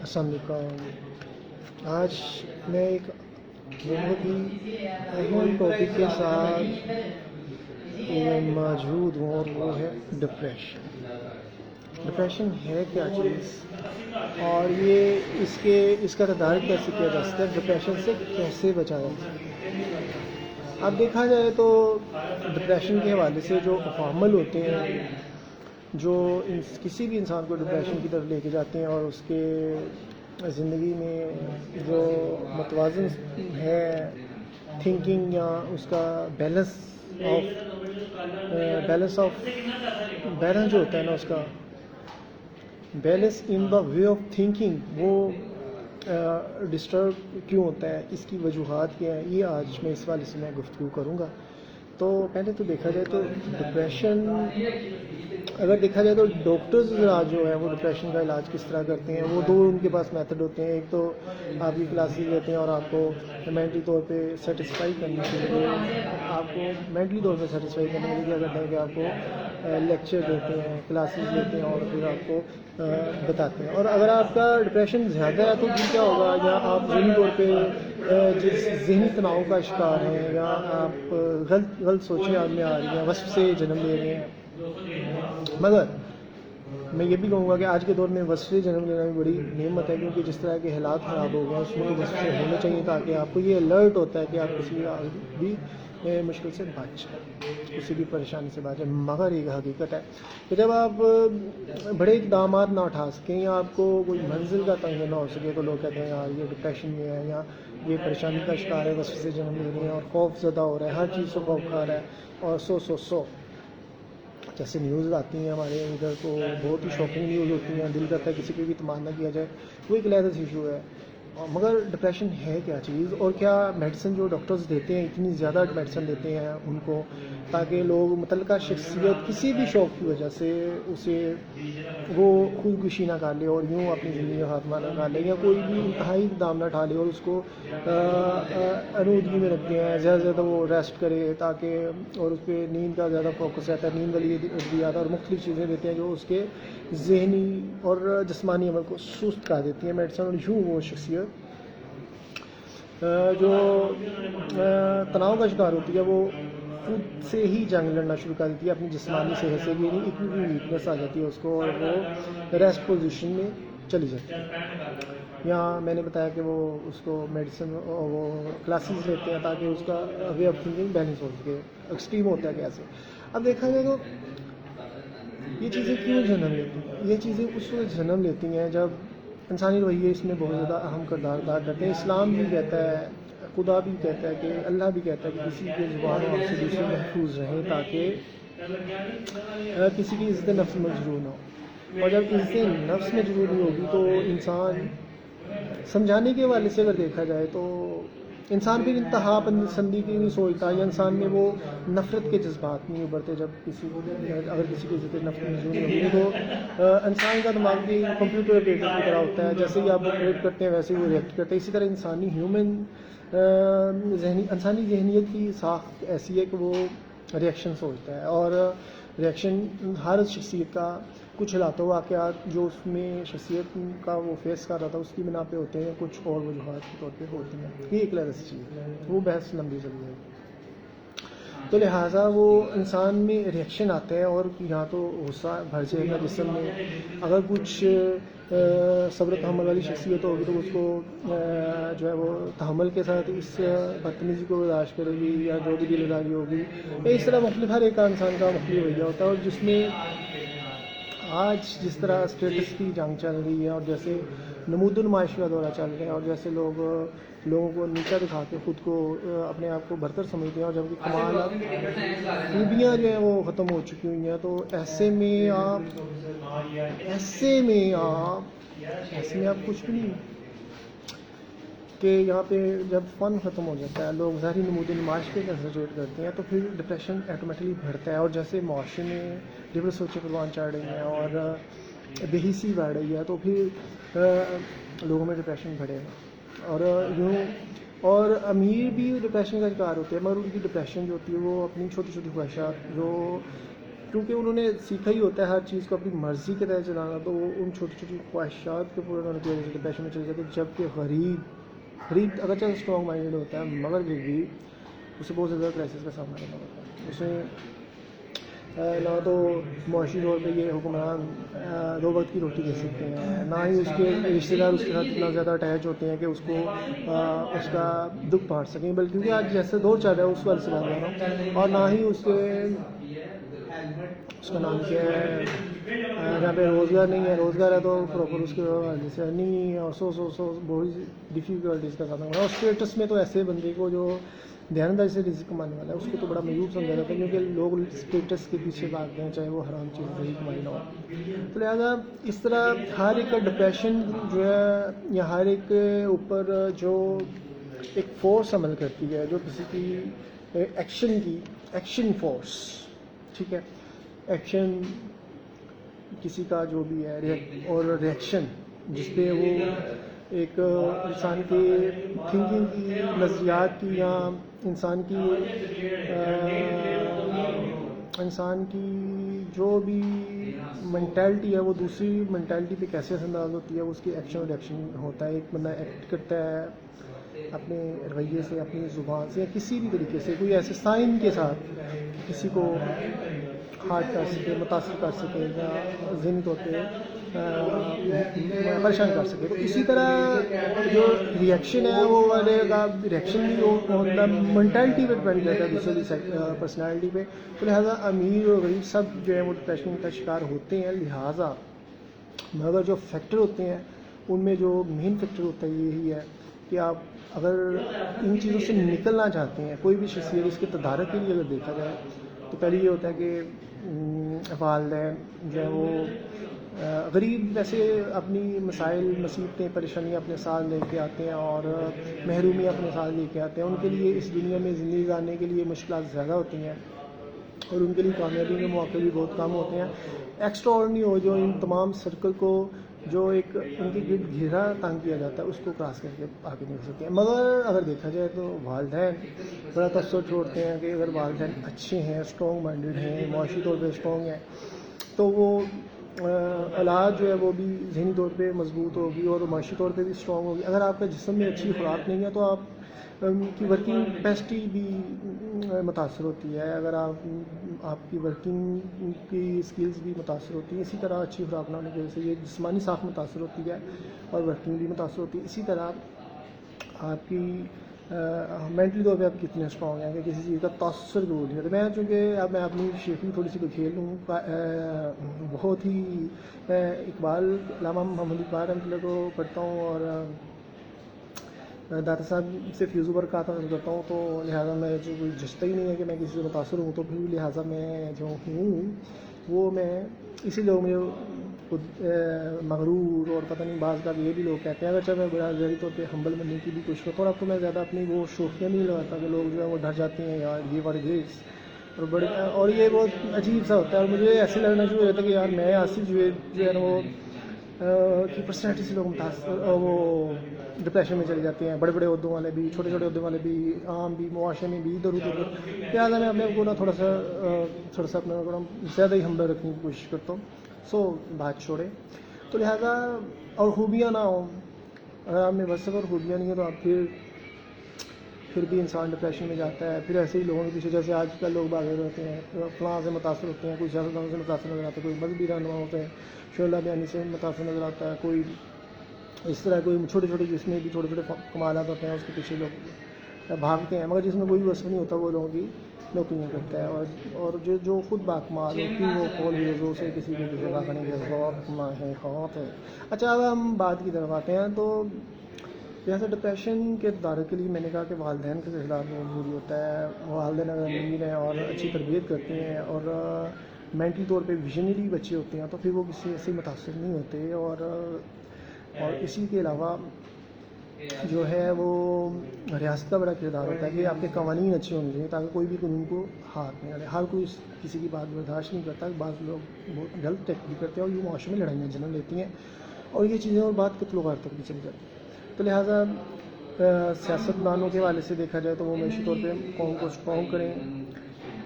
السلام علیکم. آج میں ایک بہت ہی اہم ٹاپک کے ساتھ موجود ہوں اور وہ ہے ڈپریشن. ڈپریشن ہے کیا چیز اور یہ اس کا تدارک کیسے کیا جا سکتا ہے, ڈپریشن سے کیسے بچا جا سکتا ہے. اب دیکھا جائے تو ڈپریشن کے حوالے سے جو عوامل ہوتے ہیں جو کسی بھی انسان کو ڈپریشن کی طرف لے کے جاتے ہیں اور اس کے زندگی میں جو متوازن ہے تھنکنگ یا اس کا بیلنس جو ہوتا ہے نا, اس کا balance in the way of thinking وہ ڈسٹرب کیوں ہوتا ہے, اس کی وجوہات کیا ہیں, یہ آج میں اس والے سے میں گفتگو کروں گا. تو پہلے تو دیکھا جائے تو ڈپریشن اگر دیکھا جائے تو ڈاکٹرز جو ہیں وہ ڈپریشن کا علاج کس طرح کرتے ہیں, وہ دو ان کے پاس میتھڈ ہوتے ہیں. ایک تو آپ کی کلاسز لیتے ہیں اور آپ کو مینٹلی طور پہ سیٹسفائی کرنے کے لیے کیا کرتے ہیں کہ آپ کو لیکچر دیتے ہیں, کلاسز لیتے ہیں اور پھر آپ کو بتاتے ہیں. اور اگر آپ کا ڈپریشن زیادہ ہے تو پھر کیا ہوگا, یا آپ ذہنی طور پہ جس ذہنی تناؤ کا شکار ہیں, یا آپ غلط سوچیں آپ میں آ رہی ہیں, وصف سے جنم لے رہے ہیں. مگر میں یہ بھی کہوں گا کہ آج کے دور میں وصف سے جنم لینا بھی بڑی نعمت ہے, کیونکہ جس طرح کے حالات خراب ہو گئے ہیں اس میں تو وصف سے ہونے چاہیے تاکہ آپ کو یہ الرٹ ہوتا ہے کہ آپ کسی بھی مشکل سے بچ جائیں, کسی بھی پریشانی سے بچ جائیں. مگر ایک حقیقت ہے کہ جب آپ بڑے اقدامات نہ اٹھا سکیں یا آپ کو کوئی منزل کا تنگ نہ ہو سکے تو لوگ کہتے ہیں یار یہ ڈپریشن میں ہے, یا یہ پریشانی کا شکار ہے, وصف سے جنم لے رہے ہیں اور خوف زدہ ہو رہا ہے, ہر چیز سے خوف کھا رہا ہے. اور سو جیسے نیوز آتی ہیں ہمارے ادھر تو بہت ہی شاکنگ نیوز ہوتی ہیں, دل کرتا ہے کسی پہ بھی اعتماد نہ کیا جائے. وہ ایک علیحدہ ایشو ہے. مگر ڈپریشن ہے کیا چیز, اور کیا میڈیسن جو ڈاکٹرز دیتے ہیں اتنی زیادہ میڈیسن دیتے ہیں ان کو تاکہ لوگ متعلقہ شخصیت کسی بھی شوق کی وجہ سے اسے وہ خودکشی نہ کر لے اور یوں اپنی زندگی کا خاتمہ نہ کر لے, یا کوئی بھی انتہائی اقدام نہ اٹھا لے اور اس کو آلودگی میں رکھتے ہیں, زیادہ سے زیادہ وہ ریسٹ کرے تاکہ, اور اس پہ نیند کا زیادہ فوکس رہتا ہے, نیند والی ادویات اور مختلف چیزیں دیتے ہیں جو اس کے ذہنی اور جسمانی عمل کو سست کر دیتی ہیں میڈیسن. اور یوں وہ شخصیت جو تناؤ کا شکار ہوتی ہے وہ خود سے ہی جنگ لڑنا شروع کر دیتی ہے اپنی جسمانی صحت سے بھی, یعنی اتنی ویکنیس آ جاتی ہے اس کو اور وہ ریسٹ پوزیشن میں چلی جاتی ہے. یا میں نے بتایا کہ وہ اس کو میڈیسن وہ کلاسز لیتے ہیں تاکہ اس کا وے آف تھنکنگ بیلنس ہو سکے. ایکسٹریم ہوتا ہے کیسے. اب دیکھا جائے تو یہ چیزیں کیوں جنم لیتی ہیں, یہ چیزیں اس وقت جنم لیتی ہیں جب انسانی رویے اس میں بہت زیادہ اہم کردار ادا کرتے ہیں. اسلام بھی کہتا ہے, خدا بھی کہتا ہے, کہ اللہ بھی کہتا ہے کہ کسی کے زبان اور سے دوسرے محفوظ رہیں تاکہ کسی کی عزت نفس مجروح نہ ہو. اور جب عزت نفس مجروح نہیں ہوگی تو انسان سمجھانے کے حوالے سے اگر دیکھا جائے تو انسان پھر انتہا پسندی کی نہیں سوچتا, یا انسان میں وہ نفرت کے جذبات نہیں ابھرتے. جب اگر کسی کی عزت نفس مجروح نہیں ہوگی تو انسان کا دماغ بھی کمپیوٹر آپریٹر کی طرح ہوتا ہے, جیسے ہی آپ آپریٹ کرتے ہیں ویسے ہی وہ ریئیکٹ کرتے ہیں. اسی طرح انسانی ذہنیت کی ساخت ایسی ہے کہ وہ ریئیکشن سوچتا ہے, اور ریئیکشن ہر شخصیت کا کچھ حالات واقعات جو اس میں شخصیت کا وہ فیس کر رہا تھا اس کی بنا پہ ہوتے ہیں, کچھ اور وجوہات کے طور پہ ہوتی ہیں. یہ ایک لحاظ چیز ہے, وہ بحث لمبی چلی ہے. تو لہٰذا وہ انسان میں ریئیکشن آتا ہے, اور یہاں تو غصہ بھر جائے گا جسم میں. اگر کچھ صبر تحمل والی شخصیت ہوگی تو اس کو جو ہے وہ تحمل کے ساتھ اس بدتمیزی کو برداشت کرے گی, یا جو بھی دل آزاری ہوگی. اس طرح مختلف ہر ایک انسان کا مختلف رویہ ہوتا ہے. اور جس میں آج جس طرح اسٹیٹس کی جنگ چل رہی ہے, اور جیسے نمود و نمائش کا دورہ چل رہا ہے, اور جیسے لوگوں کو نیچا دکھا کے خود کو اپنے آپ کو برتر سمجھتے ہیں, اور جبکہ کمال خوبیاں جو ہیں وہ ختم ہو چکی ہوئی ہیں. تو ایسے میں آپ کچھ بھی نہیں کہ یہاں پہ جب فن ختم ہو جاتا ہے, لوگ ظاہری نمود و نمائش پہ کنسنٹریٹ کرتے ہیں, تو پھر ڈپریشن آٹومیٹکلی بڑھتا ہے. اور جیسے معاشرے میں ڈبر سوچیں پروان چڑھ رہی ہیں اور بے حسی بڑھ رہی ہے, تو پھر لوگوں میں ڈپریشن بڑھے گا. اور امیر بھی ڈپریشن کا شکار ہوتے ہیں, مگر ان کی ڈپریشن جو ہوتی ہے وہ اپنی چھوٹی چھوٹی خواہشات جو کیونکہ انہوں نے سیکھا ہی ہوتا ہے ہر چیز کو اپنی مرضی کے تحت چلانا, تو وہ ان چھوٹی چھوٹی خواہشات کے پورے کرنے کی وجہ سے ڈپریشن میں چلے جاتے ہیں. جبکہ غریب اگرچہ اسٹرانگ مائنڈیڈ ہوتا ہے مگر بھی اسے بہت زیادہ کرائسس کا سامنا کرنا پڑتا ہے. اسے نہ تو معاشی طور پہ یہ حکمران 2 وقت کی روٹی دے سکتے ہیں, نہ ہی اس کے رشتے دار اس کے ساتھ اتنا زیادہ اٹیچ ہوتے ہیں کہ اس کو اس کا دکھ بانٹ سکیں, بلکہ کیونکہ آج جیسے دور چل رہا ہے اس والے سے بات کر رہا ہوں. اور نہ ہی اس کا نام کیا ہے, جہاں پہ روزگار نہیں ہے, روزگار ہے تو پراپر اس کے جیسے نہیں ہے, اور سو بہت ڈیفیکلٹیز کا سامنا کرنا. اور اسٹیٹس میں تو ایسے بندے کو جو دھیانداری سے رزق کمانے والا ہے اس کو تو بڑا معیوب سمجھا جاتا ہے, کیونکہ لوگ اسٹیٹس کے پیچھے بھاگتے ہیں چاہے وہ حرام چیز صحیح کمائی نہ ہو. تو لہٰذا اس طرح ہر ایک کا ڈپریشن جو ہے یا ہر ایک کے اوپر جو ایک فورس عمل کرتی ہے, جو کسی کی ایکشن فورس, ٹھیک ہے, ایکشن کسی کا جو بھی ہے اور ریئیکشن جس پہ وہ ایک انسان کی تھنکنگ کی, نظریات کی, یا انسان کی جو بھی مینٹالٹی ہے وہ دوسری مینٹالٹی پہ کیسے اثر انداز ہوتی ہے, اس کی ایکشن اور ریئیکشن ہوتا ہے. ایک بندہ ایکٹ کرتا ہے اپنے رویے سے, اپنی زبان سے, یا کسی بھی طریقے سے کوئی ایسے سائن کے ساتھ کسی کو ہارٹ کر سکے, متاثر کر سکے, یا ذہنی طور پہ پریشان کر سکے. تو اسی طرح جو ریئیکشن ہے وہ والے کا ریئیکشن بھی مینٹالٹی پہ ڈپینڈ کرتا ہے, دوسری پرسنالٹی پہ. تو لہٰذا امیر اور غریب سب جو ہے وہ ڈپریشن کا شکار ہوتے ہیں. لہٰذا مگر جو فیکٹر ہوتے ہیں ان میں جو مین فیکٹر ہوتا ہے یہی ہے کہ آپ اگر ان چیزوں سے نکلنا چاہتے ہیں, کوئی بھی شخصیت اس کے تدارک کے لیے اگر دیکھا جائے تو پہلے یہ ہوتا ہے کہ والدین جو ہے وہ غریب ویسے اپنی مسائل, مصیبتیں, پریشانیاں اپنے ساتھ لے کے آتے ہیں اور محرومی اپنے ساتھ لے کے آتے ہیں. ان کے لیے اس دنیا میں زندگی گزارنے کے لیے مشکلات زیادہ ہوتی ہیں اور ان کے لیے کامیابی کے مواقع بھی بہت کم ہوتے ہیں. ایکسٹرا آرڈنری ہو جو ان تمام سرکل کو جو ایک ان کے گرد گھیرا تنگ کیا جاتا ہے اس کو کراس کر کے آگے نکل سکتے ہیں. مگر اگر دیکھا جائے تو والدین بڑا تاثر چھوڑتے ہیں کہ اگر والدین اچھے ہیں, اسٹرانگ مائنڈیڈ ہیں, معاشی طور پہ اسٹرانگ ہیں, تو وہ اولاد جو ہے وہ بھی ذہنی طور پہ مضبوط ہوگی اور معاشی طور پہ بھی اسٹرانگ ہوگی. اگر آپ کا جسم میں اچھی خوراک نہیں ہے تو آپ کی ورکنگ کیپیسٹی بھی متاثر ہوتی ہے, اگر آپ کی ورکنگ کی اسکلز بھی متاثر ہوتی ہیں. اسی طرح اچھی خوراک نہ ہونے کی وجہ سے یہ جسمانی ساخت متاثر ہوتی ہے اور ورکنگ بھی متاثر ہوتی ہے. اسی طرح آپ کی مینٹلی طور پہ آپ کتنے اسٹرانگ ہیں کہ کسی چیز کا تاثر ضرور نہیں ہے. تو میں چونکہ اب میں اپنی شیخی تھوڑی سی کو کھیل لوں, بہت ہی اقبال, علامہ محمد اقبال رحمۃ اللہ کو پڑھتا ہوں اور داتا صاحب سے فیض برکات حاصل کرتا ہوں, تو لہٰذا میں جو کوئی جستا ہی نہیں ہے کہ میں کسی سے متاثر ہوں, تو پھر لہٰذا میں جو ہوں وہ میں اسی لوگ میں خود مغرور اور پتہ نہیں بعض کا یہ بھی لوگ کہتے ہیں. اگرچہ میں بڑا ظاہری طور پہ ہمبل بننے کی بھی کوشش کرتا ہوں, اب تو میں زیادہ اپنی وہ شوخیاں نہیں لگاتا کہ لوگ جو ہے وہ ڈر جاتے ہیں یار یہ ورگیز اور بڑے, اور یہ بہت عجیب سا ہوتا ہے. اور مجھے ایسے لگنا شروع ہوتا ہے کہ یار میں آصف جو ہے نا وہ کی پرسنالٹی سے لوگ متاثر وہ ڈپریشن میں چلے جاتے ہیں, بڑے بڑے عہدوں والے بھی, چھوٹے چھوٹے عہدوں والے بھی, عام بھی, معاشرے میں بھی, ادھر ادھر. لہٰذا میں اپنے کو نا تھوڑا سا اپنے کو زیادہ ہی ہمدرد رکھنے کی کوشش کرتا ہوں. بات چھوڑے. تو لہٰذا اور خوبیاں نہ ہوں, اگر آپ میں بس اور خوبیاں نہیں ہیں تو آپ پھر بھی انسان ڈپریشن میں جاتا ہے. پھر ایسے ہی لوگوں کے پیچھے جیسے آج کل لوگ بھاگے رہتے ہیں, فلاں سے متاثر ہوتے ہیں, کوئی سیاستدانوں سے متاثر نظر آتا ہے, کوئی مذہبی رہنما ہوتے ہیں, شعلہ بیانی سے متاثر نظر آتا ہے, کوئی اس طرح کوئی چھوٹے چھوٹے جس میں بھی چھوٹے چھوٹے کمالات ہوتے ہیں اس کے پیچھے لوگ بھاگتے ہیں, مگر جس میں کوئی وصف نہیں ہوتا وہ لوگوں کی نوکریاں کرتا ہے. اور جو خود باکمال ہوتی وہ کھول ویزوں سے کسی کے پیچھے بھاگنے کے ذوق نہ ہے خوات ہے. اچھا اب ہم بات کی طرف آتے ہیں. تو جیسے ڈپریشن کے دارے کے لیے میں نے کہا کہ والدین کے کردار بہت ضروری ہوتا ہے. والدین اگر امیر ہیں اور اچھی تربیت کرتے ہیں اور مینٹلی طور پہ ویژنری بچے ہوتے ہیں تو پھر وہ کسی سے متاثر نہیں ہوتے. اور اسی کے علاوہ جو ہے وہ ریاست کا بڑا کردار ہوتا ہے کہ آپ کے قوانین اچھے ہونے چاہیے تاکہ کوئی بھی قانون کو ہاتھ نہیں ڈالے. ہر کوئی کسی کی بات برداشت نہیں کرتا, بعض لوگ بہت غلط ٹیک بھی کرتے ہیں اور یہ معاشرے میں لڑائیاں جنم لیتی ہیں اور یہ چیزیں اور بات قتل و غارت تک بھی چلی جاتی ہیں. تو لہٰذا سیاستدانوں کے حوالے سے دیکھا جائے تو وہ معاشی طور پہ قوم کو اسٹرانگ کریں,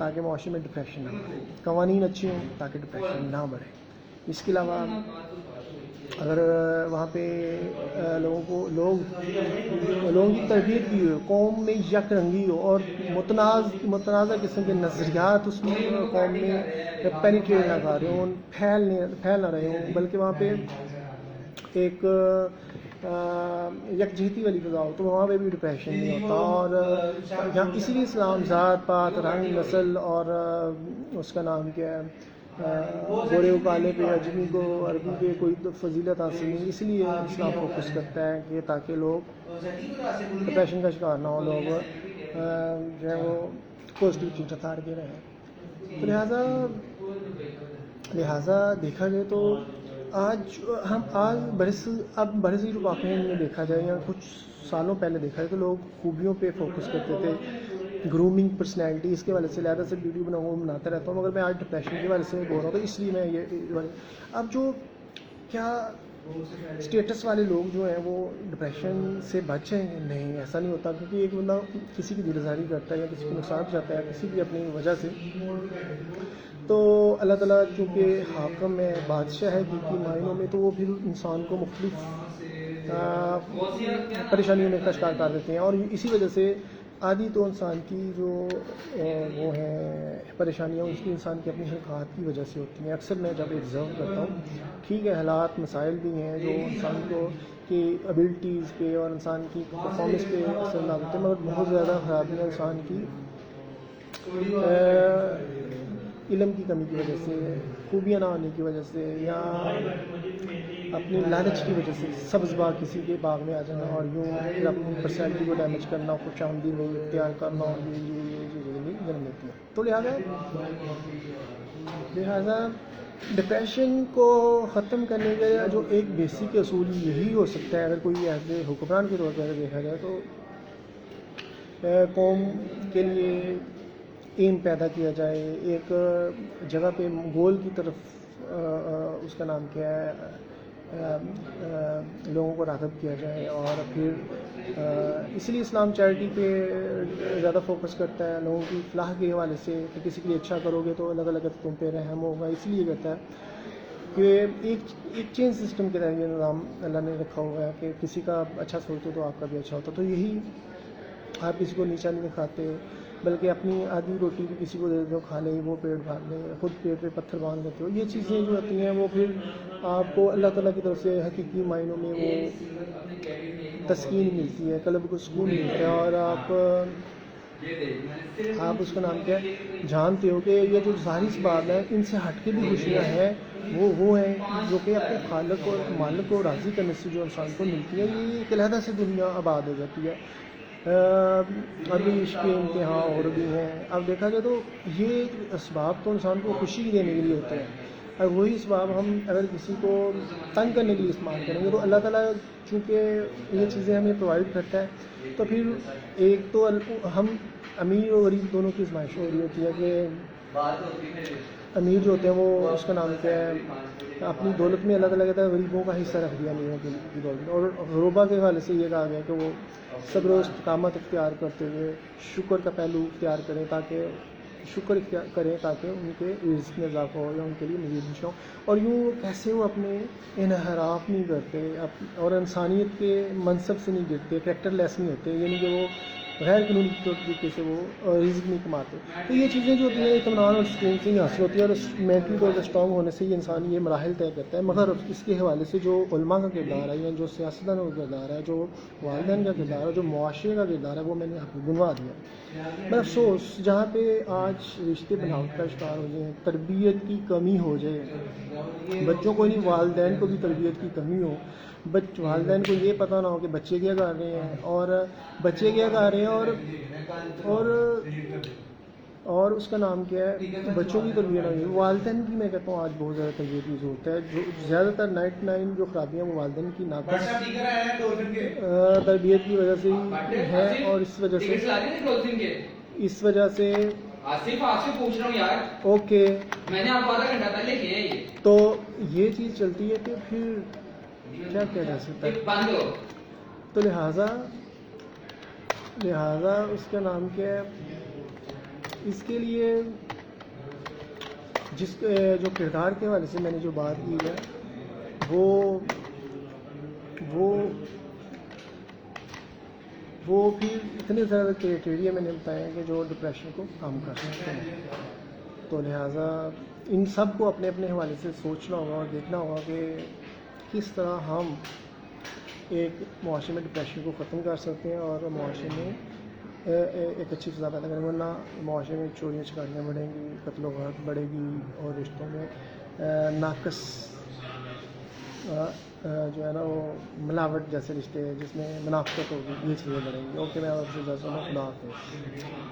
تاکہ معاشرے میں ڈپریشن نہ بڑھے، قوانین اچھے ہوں تاکہ ڈپریشن نہ بڑھے. اس کے علاوہ اگر وہاں پہ لوگوں کی تربیت کی ہو، قوم میں یک رنگی ہو اور متنازع قسم کے نظریات اس قوم میں پینیٹریٹ نہ کر رہے ہوں، پھیل نہ رہے ہوں، بلکہ وہاں پہ ایک یکجہتی والی فضا ہو، تو وہاں پہ بھی ڈپریشن نہیں ہوتا. اور یہاں اسی لیے اسلام ذات پات رنگ نسل اور اس کا نام کیا ہے گورے و کالے پہ اجمی کو عربی پہ کوئی فضیلت حاصل نہیں، اس لیے اسلام فوکس کرتا ہے کہ تاکہ لوگ ڈپریشن کا شکار نہ ہو، لوگ جو ہے وہ پازیٹیو چیزیں تارتے رہیں. تو لہٰذا دیکھا جائے تو آج بڑے سے واقعے میں دیکھا جائے یا کچھ سالوں پہلے دیکھا جائے تو لوگ خوبیوں پہ فوکس کرتے تھے، گرومنگ پرسنالٹی، اس کے والے سے لہٰذا سے ویڈیو بناتا رہتا ہوں. مگر میں آج ڈپریشن کے والے سے بول رہا ہوں، تو اس لیے میں یہ اب جو کیا اسٹیٹس والے لوگ جو ہیں وہ ڈپریشن سے بچ ہیں، نہیں ایسا نہیں ہوتا، کیونکہ ایک بندہ کسی کی دلزاری کرتا ہے یا کسی کو نقصان چاہتا ہے کسی بھی اپنی وجہ سے، تو اللہ تعالیٰ چونکہ حاکم ہے، بادشاہ ہے کی معنوں میں، تو وہ پھر انسان کو مختلف پریشانیوں میں کا شکار کر دیتے ہیں. اور اسی وجہ سے آدھی تو انسان کی جو وہ ہیں پریشانیاں اس کی انسان کی اپنی حرکات کی وجہ سے ہوتی ہیں. اکثر میں جب آبزرو کرتا ہوں، ٹھیک ہے حالات مسائل بھی ہیں جو انسان کو کی ابلٹیز پہ اور انسان کی پرفارمنس پہ اثر ڈالتے ہیں، مگر بہت زیادہ خرابیاں انسان کی علم کی کمی کی وجہ سے، خوبیاں نہ ہونے کی وجہ سے، یا اپنی لالچ کی وجہ سے سبز باغ کسی کے باغ میں آ جانا اور یوں پھر اپنی پرسنالٹی کو ڈیمیج کرنا، خوش آمدید وہ اختیار کرنا، اور یہ چیزیں جنم لیتی ہیں. تو لہٰذا ڈپریشن کو ختم کرنے کا جو ایک بیسک اصول یہی ہو سکتا ہے، اگر کوئی ایسے حکمران کے طور پر دیکھا جائے تو قوم کے لیے ایم پیدا کیا جائے، ایک جگہ پہ گول کی طرف اس کا نام کیا ہے لوگوں کو راغب کیا جائے. اور پھر اس لیے اسلام چیریٹی پہ زیادہ فوکس کرتا ہے، لوگوں کی فلاح کے حوالے سے کہ کسی کے لیے اچھا کرو گے تو اللہ تعالیٰ کا تم پہ رحم ہوگا. اس لیے کرتا ہے کہ ایک چین سسٹم کے تحت یہ نظام اللہ نے رکھا ہوا ہے کہ کسی کا اچھا سوچتے تو آپ کا بھی اچھا ہوتا. تو یہی آپ کسی کو نیچا نہیں دکھاتے، بلکہ اپنی آدھی روٹی بھی کسی کو دے دو کھا لیں، وہ پیٹ بھر لیں، خود پیٹ پہ پتھر باندھ لیتے ہو. یہ چیزیں جو ہوتی ہیں وہ پھر آپ کو اللہ تعالیٰ کی طرف سے حقیقی معنوں میں وہ تسکین ملتی ہے، قلب کو سکون ملتا ہے، اور آپ اس کا نام کیا ہے جانتے ہو کہ یہ جو ظاہری اسباب ہیں ان سے ہٹ کے بھی خوشیاں ہیں، وہ ہیں جو کہ اپنے خالق اور مالک کو راضی کرنے سے جو انسان کو ملتی ہے. یہ ایک علیحدہ سے دنیا آباد ہو جاتی ہے. ابھی عشق کے امتحان اور بھی ہیں. اب دیکھا جائے تو یہ اسباب تو انسان کو خوشی دینے کے لیے ہوتے ہیں، اور وہی اسباب ہم اگر کسی کو تنگ کرنے کے لیے استعمال کریں گے تو اللہ تعالیٰ چونکہ یہ چیزیں ہمیں پرووائڈ کرتا ہے، تو پھر ایک تو ہم امیر اور غریب دونوں کی آزمائش ہو رہی ہوتی ہے کہ امیر جو ہوتے ہیں وہ اس کا نام کیا ہے اپنی دولت میں اللہ تعالیٰ کہتا ہے غریبوں کا حصہ رکھ دیا امیروں کی دولت. اور غربا کے حوالے سے یہ کہا گیا کہ وہ صبر و استقامت اختیار کرتے ہوئے شکر کا پہلو اختیار کریں، تاکہ شکر کریں تاکہ ان کے رزق میں اضافہ ہو یا ان کے لیے مزید خوشیاں ہوں. اور یوں کیسے وہ اپنے انحراف نہیں کرتے اور انسانیت کے منصب سے نہیں گرتے، کریکٹر لیس نہیں ہوتے، یعنی کہ وہ غیر قانونی طریقے سے وہ رزق نہیں کماتے. تو یہ چیزیں جو ہوتی ہیں اطمینان اور سکون سے ہی حاصل ہوتی ہے، اور مینٹلی طور پر اسٹرانگ ہونے سے یہ انسان یہ مراحل طے کرتا ہے. مگر اس کے حوالے سے جو علماء کا کردار ہے، یا جو سیاستدانوں کا کردار ہے، جو والدین کا کردار ہے، جو معاشرے کا کردار ہے، وہ میں نے آپ کو گنوا دیا. میں افسوس جہاں پہ آج رشتے بناوٹ کا شکار ہو جائیں، تربیت کی کمی ہو جائے، بچوں کو نہیں والدین کو بھی تربیت کی کمی ہو، والدین کو یہ پتہ نہ ہو کہ بچے کیا کر رہے ہیں اور بچے کیا کر رہے ہیں، اور اس کا نام کیا ہے بچوں کی تربیت نہیں ہے. والدین کی میں کہتا ہوں آج بہت زیادہ تربیت کی ضرورت ہے. جو زیادہ تر 99 جو خرابیاں وہ والدین کی ناقص تربیت کی وجہ سے ہی ہے. اور اس وجہ سے پوچھ رہا ہوں یار، اوکے میں نے آپ کو آدھا گھنٹہ پہلے کیا ہے یہ تو یہ چیز چلتی ہے کہ پھر کیا کیا جا سکتا ہے. بند ہو. تو لہٰذا اس کا نام کیا ہے اس کے لیے جو کردار کے حوالے سے میں نے جو بات کی ہے وہ پھر اتنے زیادہ کرائٹیریا میں نے بتایا کہ جو ڈپریشن کو کم کر سکتے ہیں. تو لہٰذا ان سب کو اپنے اپنے حوالے سے سوچنا ہوگا اور دیکھنا ہوگا کہ کس طرح ہم ایک معاشرے میں ڈپریشن کو ختم کر سکتے ہیں اور معاشرے میں ایک اچھی فضا پیدا کریں. ورنہ معاشرے میں چوریاں چکاریاں بڑھیں گی, قتل و غارت بڑھے گی, اور رشتوں میں ناقص جو ہے نا وہ ملاوٹ جیسے رشتے جس میں منافقت ہوگی, یہ چیزیں بڑھیں گی. اوکے, میں آپ سے خدا حافظ.